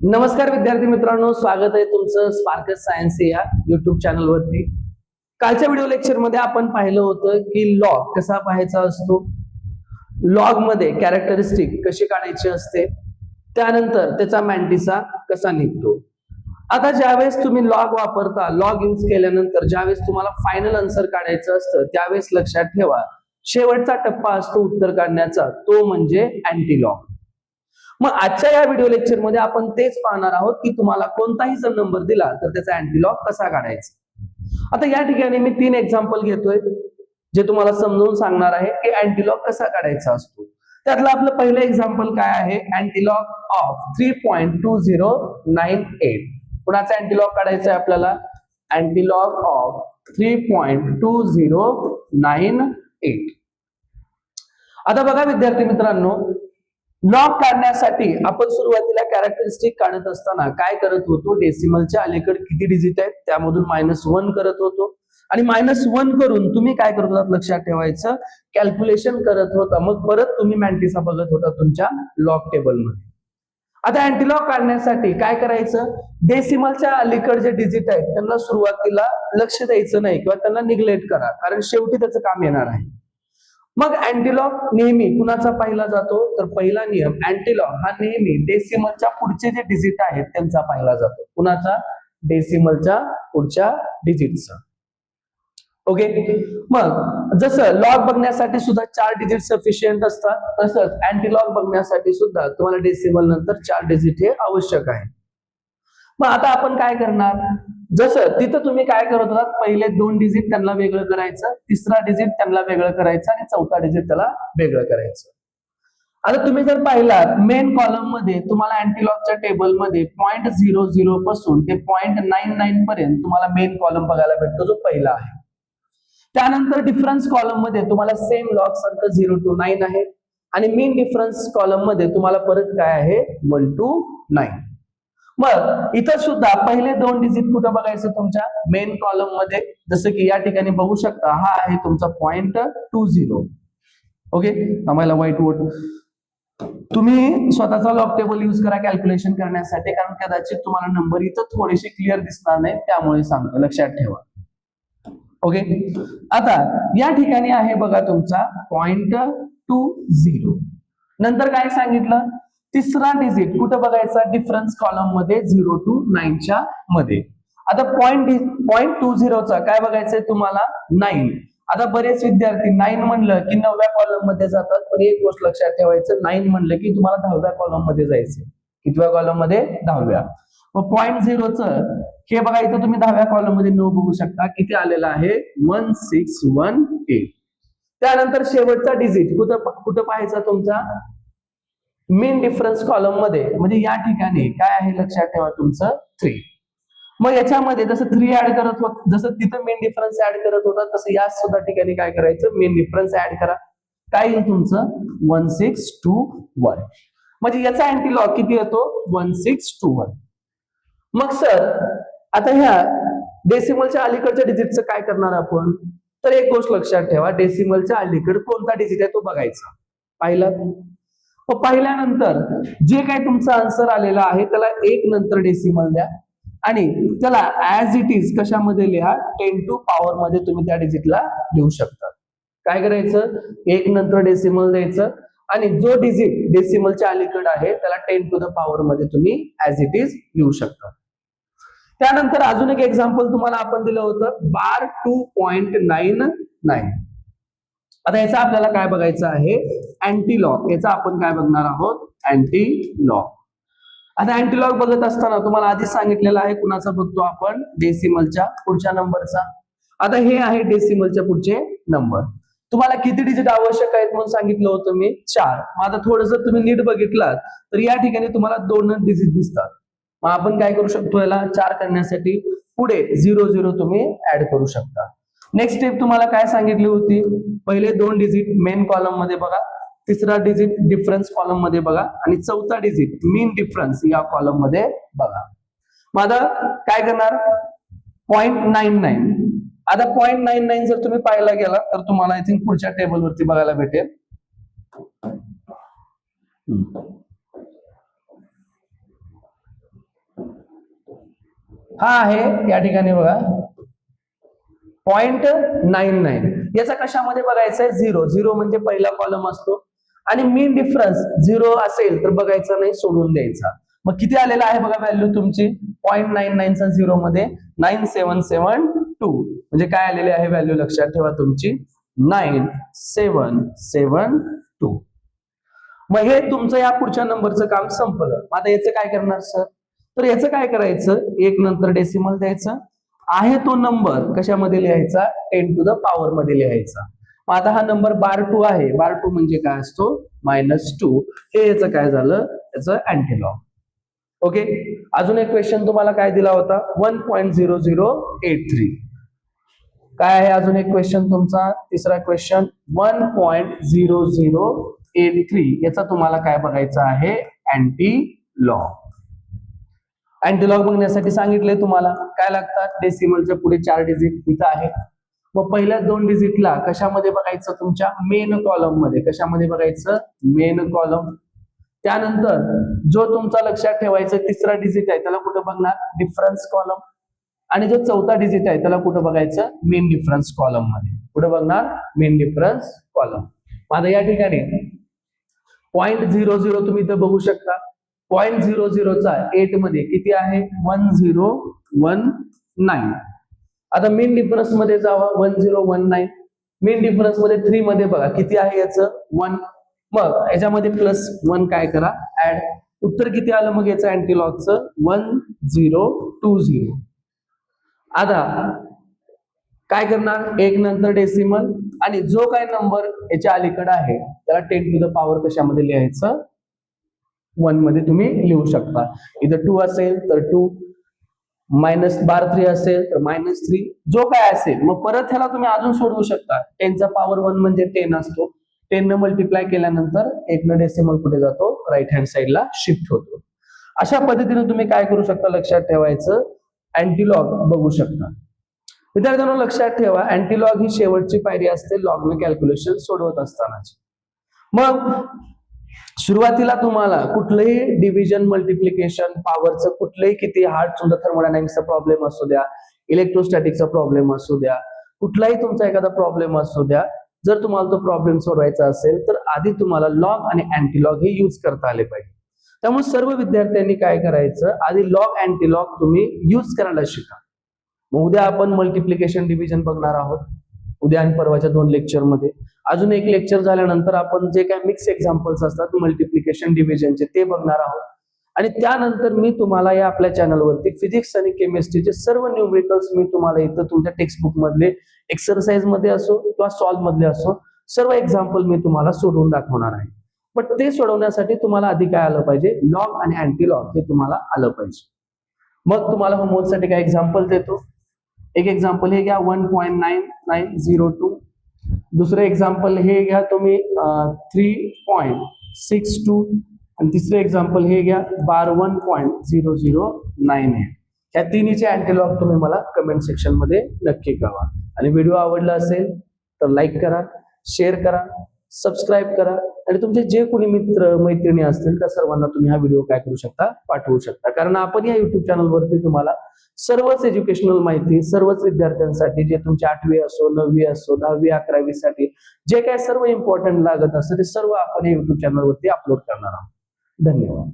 नमस्कार विद्यार्थी मित्रांनो, स्वागत आहे तुमचं स्पार्कस सायन्स या युट्यूब चॅनल वरती। कालच्या व्हिडिओ लेक्चर मध्ये आपण पाहिलं होतं की लॉग कसा पाहायचा असतो, लॉग मध्ये कॅरेक्टरिस्टिक कशी काढायची असते, त्यानंतर त्याचा मॅन्टिसा कसा निघतो। आता ज्यावेळेस तुम्ही लॉग वापरता, लॉग यूज केल्यानंतर ज्यावेळेस तुम्हाला फायनल आन्सर काढायचं असतं त्यावेळेस लक्षात ठेवा शेवटचा टप्पा असतो उत्तर काढण्याचा, तो म्हणजे अँटीलॉग। मग आजच्या या व्हिडिओ लेक्चर मध्ये आपण तेच पाहणार आहोत की तुम्हाला कोणताही जर नंबर दिला तर त्याचा अँटीलॉग कसा काढायचा। आता या ठिकाणी मी 3 एक्झाम्पल घेतोय जे तुम्हाला समजावून सांगणार आहे की अँटीलॉग कसा काढायचा असतो। त्यातलं आपलं पहिलं एक्झाम्पल काय आहे, अँटीलॉग ऑफ 3.2098। कुणाचा अँटीलॉग काढायचा आहे आपल्याला, अँटीलॉग ऑफ 3.2098। आता बघा विद्यार्थी मित्रांनो, लॉग काढण्यासाठी आपण सुरुवातीला कॅरेक्टरिस्टिक काढत असताना काय करत होतो, डेसिमलच्या अलीकडे किती डिजिट आहेत त्यामधून -1 करत होतो आणि -1 करून तुम्ही काय करत होता लक्षात ठेवायचं, कॅल्क्युलेशन करत होता। मग परत तुम्ही मॅन्टिसा बघत होता तुमच्या लॉग टेबल मध्ये। आता अँटीलॉग काढण्यासाठी काय करायचं, डेसिमलच्या अलीकडे जे डिजिट आहेत त्यांना सुरुवातीला लक्ष द्यायचं नाही किंवा त्यांना निग्लेक्ट करा, कारण शेवटी त्याचं काम येणार आहे। मग अँटीलॉग नेहमी कुणाचा पाहिला जातो, तर पहिला नियम, अँटीलॉग हा नेहमी डेसिमलच्या पुढचे जे डिजिट आहेत त्यांचा पाहिला जातो। कुणाचा, डेसिमलच्या पुढच्या डिजिटचा। ओके, मग जसं लॉग बघण्यासाठी सुद्धा 4 डिजिट सफिशियंट असतात, तसंच अँटीलॉग बघण्यासाठी सुद्धा तुम्हाला डेसिमल नंतर 4 डिजिट हे आवश्यक आहे। मग आता आपण काय करणार, जसं तिथं तुम्ही काय करत होतात, पहिले 2 डिजिट त्यांना वेगळं करायचं, तिसरा डिजिट त्यांना वेगळं करायचं आणि चौथा डिजिट त्याला वेगळं करायचं। आता तुम्ही जर पाहिलात मेन कॉलम मध्ये तुम्हाला अँटीलॉगच्या टेबल मध्ये 0.00 पासून ते 0.99 पर्यंत तुम्हाला मेन कॉलम बघायला भेटतो, जो पहिला आहे। त्यानंतर डिफरन्स कॉलम मध्ये तुम्हाला सेम लॉग सारखं 0 to 9 आहे आणि मीन डिफरन्स कॉलम मध्ये तुम्हाला परत काय आहे, 1 to 9। मग इथं सुद्धा पहिले 2 डिजिट कुठं बघायचं, तुमच्या मेन कॉलम मध्ये, जसं की या ठिकाणी बघू शकता हा आहे तुमचा 0.20। ओके, आम्हाला व्हाईट बोर्ड तुम्ही स्वतःचा लॉग टेबल यूज करा कॅल्क्युलेशन करण्यासाठी, कारण कदाचित तुम्हाला नंबर इथं थोडेसे क्लिअर दिसणार नाही, त्यामुळे सांगतो, लक्षात ठेवा। ओके, आता या ठिकाणी आहे बघा तुमचा 0.20। नंतर काय सांगितलं, तिसरा डिजिट कुठं बघायचा, डिफरन्स कॉलम मध्ये 0 to 9 च्या मध्ये। आता 0.20 चा काय बघायचंय तुम्हाला, 9। आता बरेच विद्यार्थी 9 म्हणलं की 9व्या कॉलम मध्ये जातात, पण एक गोष्ट लक्षात ठेवायचं, 9 म्हणलं की तुम्हाला 10व्या कॉलम मध्ये जायचं। कितव्या कॉलम मध्ये, 10व्या। मग 0.0 च हे बघा, इथं तुम्ही 10व्या कॉलम मध्ये 9 बघू शकता, किती आलेला आहे, 1618। त्यानंतर शेवटचा डिजिट कुठं पाहायचा तुमचा, मेन डिफरन्स कॉलम मध्ये, म्हणजे या ठिकाणी काय आहे लक्षात ठेवा तुमचं 3। मग याच्यामध्ये जसं 3 ऍड करत होत, जसं तिथं मेन डिफरन्स ऍड करत होता, तसं या सुद्धा ठिकाणी काय करायचं, मेन डिफरन्स ऍड करा। काय येईल तुमचं, 1621। म्हणजे याचा अँटीलॉग किती येतो, 1621। मग सर आता ह्या डेसिमलच्या अलीकडच्या डिजिटचं काय करणार आपण, तर एक गोष्ट लक्षात ठेवा, डेसिमलच्या अलीकडे कोणता डिजिट आहे तो बघायचा। पाहिला, मग पाहिल्यानंतर जे काही तुमचा आन्सर आलेला आहे त्याला 1 नंतर डेसिमल द्या आणि त्याला ऍज इट इज कशामध्ये लिहा, 10 to power मध्ये तुम्ही त्या डिजिटला लिहू शकता। काय करायचं, 1 नंतर डेसिमल द्यायचं आणि जो डिजिट डेसिमलच्या अलीकडे आहे त्याला 10 to the power मध्ये तुम्ही ऍज इट इज लिहू शकता। त्यानंतर अजून एक एक्झाम्पल तुम्हाला आपण दिलं होतं, बार 2.99। आता याचा आपल्याला काय बघायचं आहे, अँटीलॉग। याचा आपण काय बघणार आहोत, अँटीलॉग। आता अँटीलॉग बघत असताना तुम्हाला आधीच सांगितलेलं आहे कुणाचा बघतो आपण, डेसिमलच्या पुढच्या नंबरचा। आता हे आहे डेसिमलच्या पुढचे नंबर, तुम्हाला किती डिजिट आवश्यक आहेत म्हणून सांगितलं होतं मी, 4। मग आता थोडं जर तुम्ही नीट बघितलात तर या ठिकाणी तुम्हाला 2 डिजिट दिसतात। मग आपण काय करू शकतो, याला 4 करण्यासाठी पुढे 00 तुम्ही ऍड करू शकता। नेक्स्ट स्टेप तुम्हाला काय सांगितली होती, पहिले 2 डिजिट मेन कॉलम मध्ये बघा, तिसरा डिजिट डिफरन्स कॉलम मध्ये बघा आणि चौथा डिजिट मीन डिफरन्स या कॉलम मध्ये बघा। मग आता काय करणार, 0.99। आता 0.99 जर तुम्ही पाहायला गेला तर तुम्हाला आय थिंक पुढच्या टेबल वरती बघायला भेटेल। हा आहे या ठिकाणी बघा 0.99. याचा कशामध्ये बघायचं आहे? झिरो. झिरो म्हणजे पहिला कॉलम असतो आणि मीन डिफरन्स झिरो असेल तर बघायचं नाही, सोडून द्यायचा. मग किती आलेला आहे बघा व्हॅल्यू तुमची 0.99 चा झिरो मध्ये 9772 म्हणजे काय आलेली आहे व्हॅल्यू लक्षात ठेवा तुमची 9772. मग हे तुमचं या पुढच्या नंबरचं काम संपलं. आता याचं काय करणार सर? तर याचं काय करायचं, एक नंतर डेसिमल द्यायचं, आहे तो नंबर कशामध्ये लिहायचा? 10 टू द पॉवर मध्ये लिहायचा. मग आता हा नंबर बार 2 आहे. बार 2 म्हणजे काय असतो? -2. हे याचं काय झालं? याचं अँटीलॉग. ओके. अजून एक क्वेश्चन तुम्हाला काय दिला होता? 1.0083. काय आहे अजून एक क्वेश्चन तुमचा? तिसरा क्वेश्चन 1.0083. याचा तुम्हाला काय बघायचं आहे? अँटीलॉग. अँटीलॉग बघण्यासाठी सांगितले तुम्हाला काय लागतात? डेसिमलच्या पुढे 4 डिजिट इथं आहे. मग पहिल्या 2 डिजिटला कशामध्ये बघायचं? तुमच्या मेन कॉलम मध्ये. कशामध्ये बघायचं? Main column. त्यानंतर जो तुमचा लक्षात ठेवायचा तिसरा डिजिट आहे त्याला कुठे बघणार? Difference column. आणि जो चौथा डिजिट आहे त्याला कुठे बघायचं? मेन डिफरन्स कॉलम मध्ये. कुठे बघणार? Main difference column. आता या ठिकाणी 0.00 तुम्ही इथं बघू शकता. 0.00 चा 8 मध्ये किती आहे? 1019. आता मेन डिफरन्स मध्ये जावा 1019. मेन डिफरन्स मध्ये 3 मध्ये बघा किती आहे याचं? 1. मग याच्यामध्ये +1 काय करा? ऍड. उत्तर किती आलं मग याचं अँटीलॉगचं? 1020. आता काय करणार? एक नंतर डेसिमल आणि जो काय नंबर याच्या अलीकडे आहे त्याला 10 टू द पॉवर कशामध्ये लिहायचं? 1 मध्ये तुम्ही लिहू शकता. इथं 2 असेल तर 2, बार 3 असेल तर -3, जो काय असेल. मग परत ह्याला तुम्ही अजून सोडवू शकता. 10 चा पॉवर 1 म्हणजे 10 असतो. 10 न मल्टिप्लाय केल्यानंतर 1 न डेसिमल कुठे जातो? राईट हँड साइडला शिफ्ट होतो. अशा पद्धतीने तुम्ही काय करू शकता? लक्षात ठेवायचं, अँटीलॉग बघू शकता. विद्यार्थ्यांनो लक्षात ठेवा, अँटीलॉग ही शेवटची पायरी असते लॉगने कॅल्क्युलेशन सोडवत असतानाची. मग सुरुवातीला तुम्हाला कुठलंही डिव्हिजन, मल्टिप्लिकेशन, पॉवरचं कुठलंही किती हार्ड तुमचा थर्मोडायनामिक्सचा प्रॉब्लेम असू द्या, इलेक्ट्रोस्टॅटिकचा प्रॉब्लेम असू द्या, कुठलाही तुमचा एखादा प्रॉब्लेम असू द्या, जर तुम्हाला तो प्रॉब्लेम सोडवायचा असेल तर आधी तुम्हाला लॉग आणि अँटीलॉग हे यूज करता आले पाहिजे. त्यामुळे सर्व विद्यार्थ्यांनी काय करायचं? आधी लॉग अँटीलॉग तुम्ही यूज करायला शिका. मग उद्या आपण मल्टिप्लिकेशन डिव्हिजन बघणार आहोत. उद्या आणि परवाच्या 2 लेक्चरमध्ये. अजून एक लेक्चर झाल्यानंतर आपण जे काही मिक्स एक्झाम्पल्स असतात मल्टिप्लिकेशन डिव्हिजनचे ते बघणार आहोत. आणि त्यानंतर मी तुम्हाला या आपल्या चॅनलवरती फिजिक्स आणि केमिस्ट्रीचे सर्व न्यूमरिकल्स मी तुम्हाला इथं तुमच्या टेक्स्टबुक मधले एक्सरसाइज मध्ये असो किंवा सॉल्व मधले असो सर्व एक्झाम्पल मी तुम्हाला सोडवून दाखवणार आहे. पण ते सोडवण्यासाठी तुम्हाला आधी काय आलं पाहिजे? लॉग आणि अँटीलॉग हे तुम्हाला आलं पाहिजे. मग तुम्हाला होमवर्कसाठी काय एक्झाम्पल देतो. एक एक्झाम्पल हे घ्या 1.9902. दुसरं एक्झाम्पल हे घ्या तुम्ही 3.62 आणि तिसरे एक्झाम्पल हे घ्या बार 1.0098. ह्या तिन्हीचे अँटीलॉग तुम्ही मला कमेंट सेक्शन मध्ये नक्की कळवा. आणि व्हिडिओ आवडला असेल तर लाईक करा, शेअर करा, सबस्क्राईब करा आणि तुमचे जे कोणी मित्र मैत्रिणी असतील त्या सर्वांना तुम्ही हा व्हिडिओ काय करू शकता? पाठवू शकता. कारण आपण या युट्यूब चॅनलवरती तुम्हाला सर्वच एज्युकेशनल माहिती, सर्वच विद्यार्थ्यांसाठी जे तुमची 8वी असो, 9वी असो, 10वी 11वी साठी जे काय सर्व इम्पॉर्टंट लागत असतं ते सर्व आपण या युट्यूब चॅनलवरती अपलोड करणार आहोत. धन्यवाद.